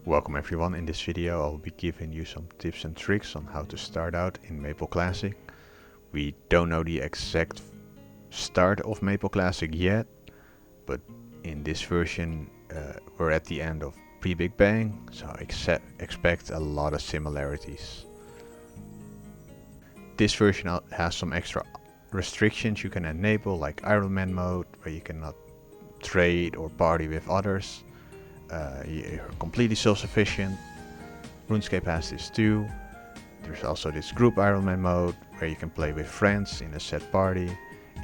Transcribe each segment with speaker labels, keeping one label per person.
Speaker 1: Welcome everyone. In this video I'll be giving you some tips and tricks on how to start out in Maple Classic. We don't know the exact start of Maple Classic yet, but in this version we're at the end of pre-Big Bang, so expect a lot of similarities. This version has some extra restrictions you can enable, like Iron Man mode, where you cannot trade or party with others. You're completely self-sufficient. RuneScape has this too. There's also this group Ironman mode where you can play with friends in a set party.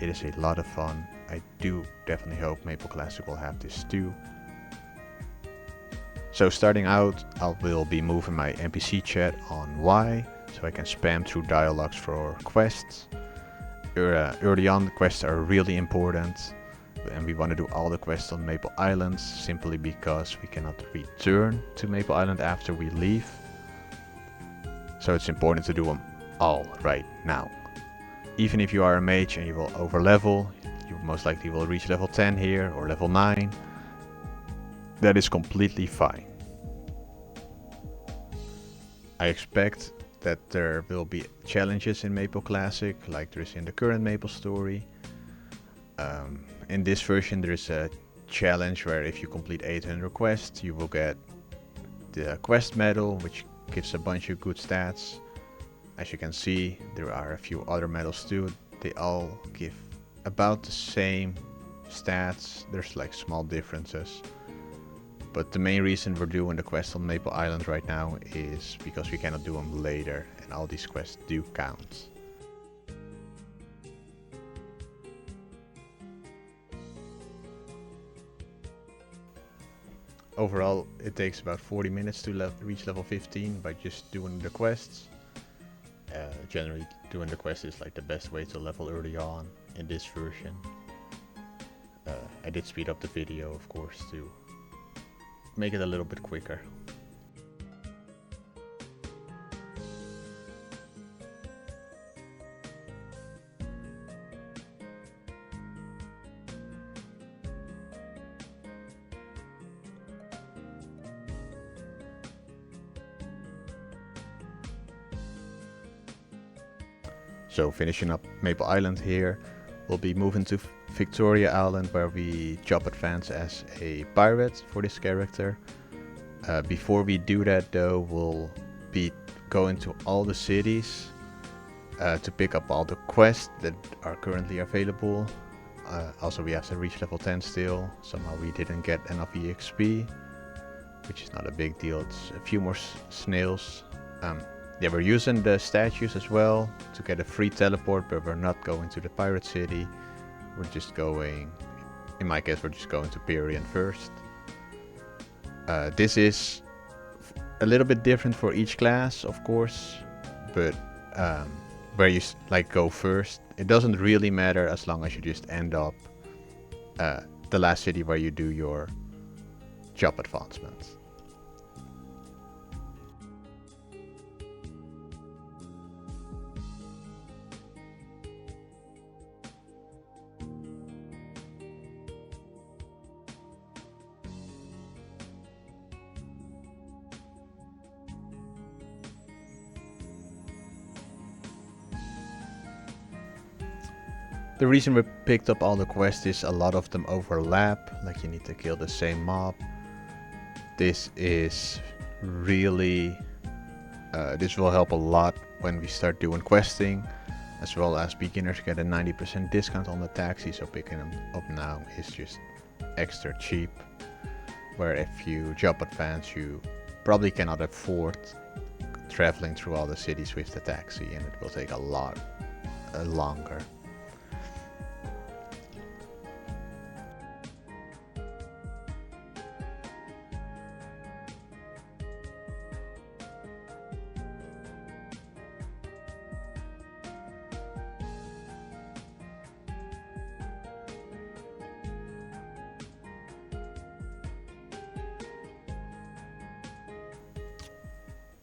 Speaker 1: It is a lot of fun. I do definitely hope Maple Classic will have this too. So starting out, I will be moving my NPC chat on Y so I can spam through dialogues for quests. Early on, the quests are really important. And we want to do all the quests on Maple Islands simply because we cannot return to Maple Island after we leave. So it's important to do them all right now. Even if you are a mage and you will over level, you most likely will reach level 10 here or level 9. That is completely fine. I expect that there will be challenges in Maple Classic like there is in the current MapleStory. In this version there is a challenge where if you complete 800 quests you will get the quest medal, which gives a bunch of good stats. As you can see, there are a few other medals too. They all give about the same stats. There's like small differences. But the main reason we're doing the quest on Maple Island right now is because we cannot do them later, and all these quests do count. Overall, it takes about 40 minutes to reach level 15 by just doing the quests. Generally, doing the quests is like the best way to level early on in this version. I did speed up the video, of course, to make it a little bit quicker. So finishing up Maple Island here, we'll be moving to Victoria Island where we job advance as a pirate for this character. Before we do that though, we'll be going to all the cities to pick up all the quests that are currently available. Also we have to reach level 10 still. Somehow we didn't get enough EXP, which is not a big deal. It's a few more snails. Yeah, we're using the statues as well to get a free teleport, but we're not going to the pirate city. We're just going, in my case, we're just going to Pyrrhian first. This is a little bit different for each class, of course, but where you go first, it doesn't really matter as long as you just end up the last city where you do your job advancements. The reason we picked up all the quests is a lot of them overlap, like you need to kill the same mob. This is really, this will help a lot when we start doing questing, as well as beginners get a 90% discount on the taxi, so picking them up now is just extra cheap. Where if you job advance, you probably cannot afford traveling through all the cities with the taxi, and it will take a lot longer.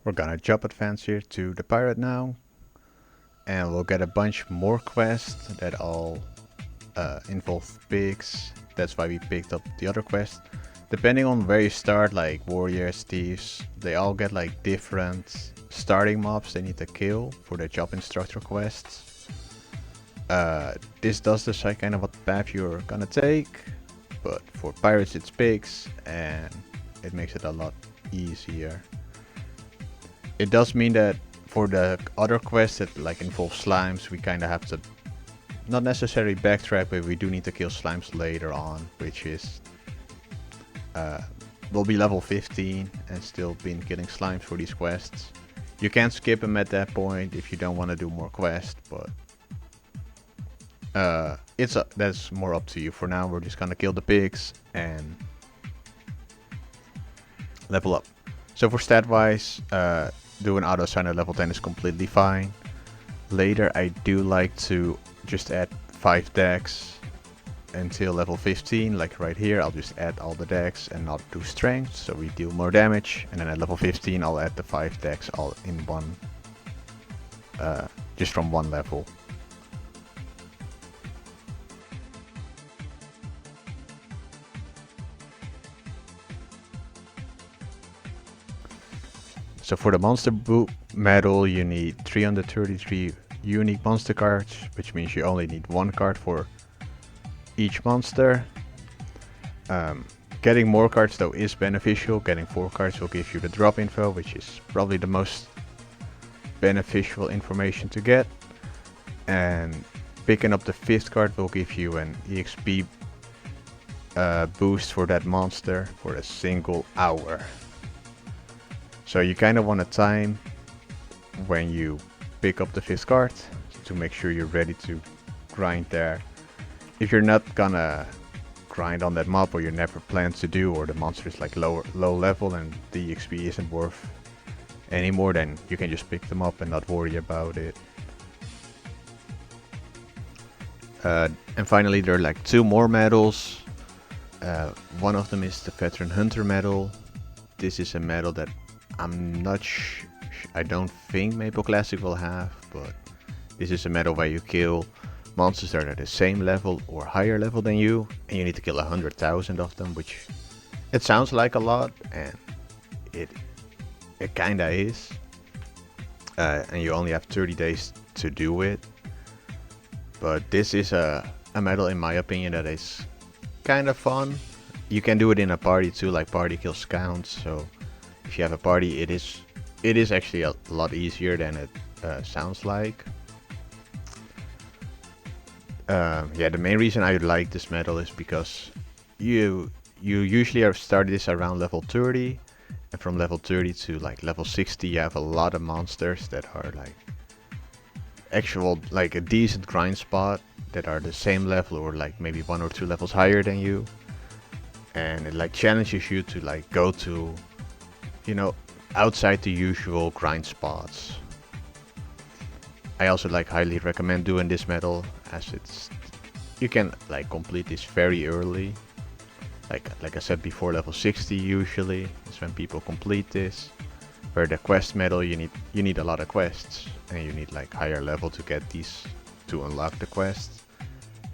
Speaker 1: We're gonna job advance here to the pirate now, and we'll get a bunch more quests that all involve pigs. That's why we picked up the other quest. depending on where you start, like warriors, thieves, they all get like different starting mobs they need to kill for the job instructor quests. This does decide kind of what path you're gonna take, but for pirates it's pigs and it makes it a lot easier. It does mean that for the other quests that like involve slimes, we kind of have to not necessarily backtrack, but we do need to kill slimes later on, which is we'll be level 15 and still been killing slimes for these quests. You can skip them at that point if you don't want to do more quests, but that's more up to you. For now, we're just gonna kill the pigs and level up. So for stat wise, doing auto assign at level 10 is completely fine. Later, I do like to just add 5 decks until level 15, like right here. I'll just add all the decks and not do strength, so we deal more damage. And then at level 15, I'll add the 5 decks all in one, just from one level. So for the monster book medal, you need 333 unique monster cards, which means you only need 1 card for each monster. Getting more cards though is beneficial. Getting 4 cards will give you the drop info, which is probably the most beneficial information to get. And picking up the 5th card will give you an EXP boost for that monster for a single hour. So you kind of want to time when you pick up the 5th card to make sure you're ready to grind there. If you're not gonna grind on that mob, or you never plan to do, or the monster is like low level and the XP isn't worth any more, then you can just pick them up and not worry about it. And finally, there are like 2 more medals. One of them is the Veteran Hunter medal. This is a medal that I'm not I don't think Maple Classic will have, but this is a medal where you kill monsters that are at the same level or higher level than you, and you need to kill 100,000 of them, which it sounds like a lot, and it kinda is. And you only have 30 days to do it. But this is a medal, in my opinion, that is kind of fun. You can do it in a party too, like party kills counts. So if you have a party, it is actually a lot easier than it sounds like. Yeah, the main reason I like this medal is because you usually start this around level 30, and from level 30 to like level 60 you have a lot of monsters that are like actual, like a decent grind spot, that are the same level or like maybe 1 or 2 levels higher than you, and it like challenges you to like go to, you know, outside the usual grind spots. I also like highly recommend doing this medal, as you can like complete this very early. Like I said before, level 60 usually is when people complete this. Where the quest medal, you need a lot of quests, and you need like higher level to get these to unlock the quests.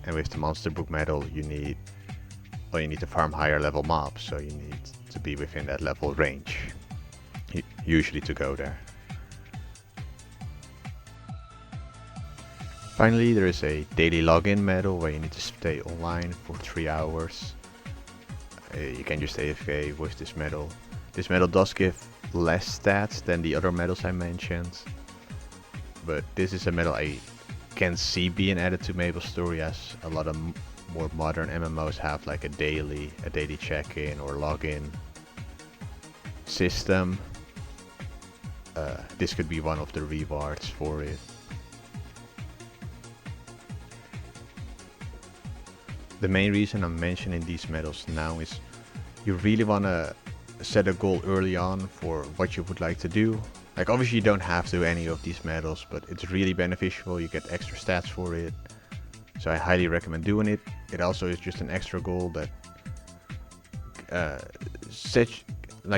Speaker 1: And with the monster book medal, you need to farm higher level mobs, so you need to be within that level range usually to go there. Finally, there is a daily login medal where you need to stay online for 3 hours. You can just AFK with this medal. This medal does give less stats than the other medals I mentioned, but this is a medal I can see being added to MapleStory, as a lot of more modern MMOs have like a daily check-in or login system. This could be one of the rewards for it. The main reason I'm mentioning these medals now is you really want to set a goal early on for what you would like to do. Like obviously you don't have to do any of these medals, but it's really beneficial. You get extra stats for it, so I highly recommend doing it. It also is just an extra goal that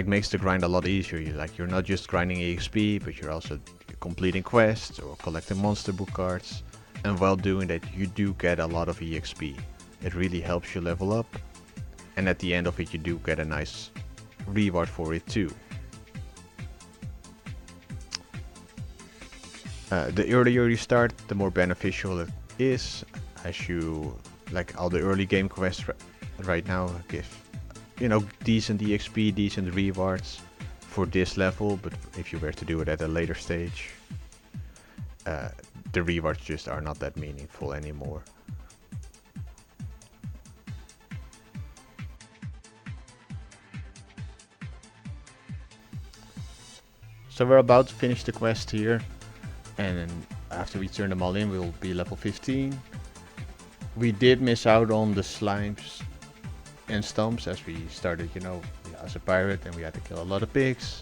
Speaker 1: makes the grind a lot easier. You're not just grinding EXP, but you're also completing quests or collecting monster book cards, and while doing that you do get a lot of EXP. It really helps you level up, and at the end of it you do get a nice reward for it too. The earlier you start, the more beneficial it is, as you, like all the early game quests right now give, you know, decent EXP, decent rewards for this level, but if you were to do it at a later stage, the rewards just are not that meaningful anymore. So we're about to finish the quest here, and after we turn them all in we'll be level 15. We did miss out on the slimes and stumps as we started, you know, as a pirate, and we had to kill a lot of pigs.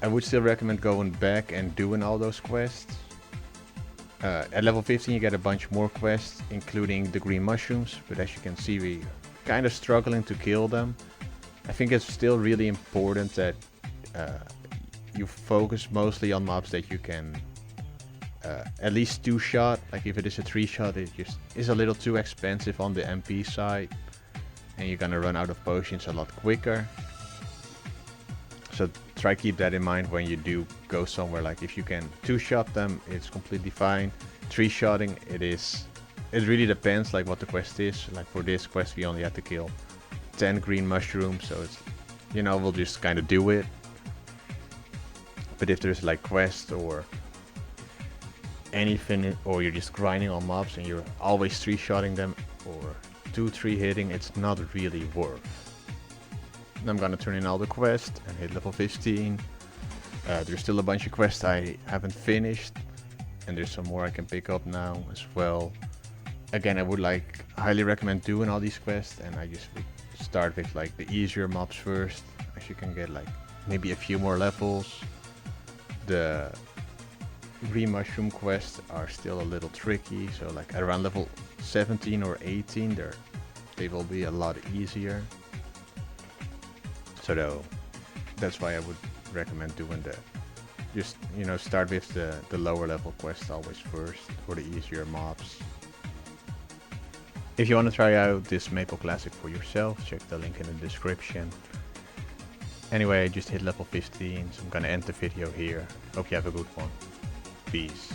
Speaker 1: I would still recommend going back and doing all those quests. At level 15 you get a bunch more quests, including the green mushrooms, but as you can see we're kind of struggling to kill them. I think it's still really important that you focus mostly on mobs that you can at least 2-shot. Like if it is a 3-shot, it just is a little too expensive on the MP side, and you're gonna run out of potions a lot quicker. So try keep that in mind when you do go somewhere. Like if you can 2-shot them, it's completely fine. 3-shotting, it really depends like what the quest is. Like for this quest we only had to kill 10 green mushrooms, so it's, you know, we'll just kind of do it. But if there's like quests or anything, or you're just grinding on mobs and you're always 3-shotting them or 2-3 hitting, it's not really worth. I'm gonna turn in all the quests and hit level 15. There's still a bunch of quests I haven't finished, and there's some more I can pick up now as well. Again, I would highly recommend doing all these quests, and I just would start with like the easier mobs first, as you can get like maybe a few more levels. The green mushroom quests are still a little tricky, so like around level 17 or 18 they will be a lot easier. So that's why I would recommend doing just, you know, start with the lower level quests always first, or the easier mobs. If you want to try out this Maple Classic for yourself, check the link in the description. Anyway, I just hit level 15, so I'm gonna end the video here. Hope you have a good one. Peace.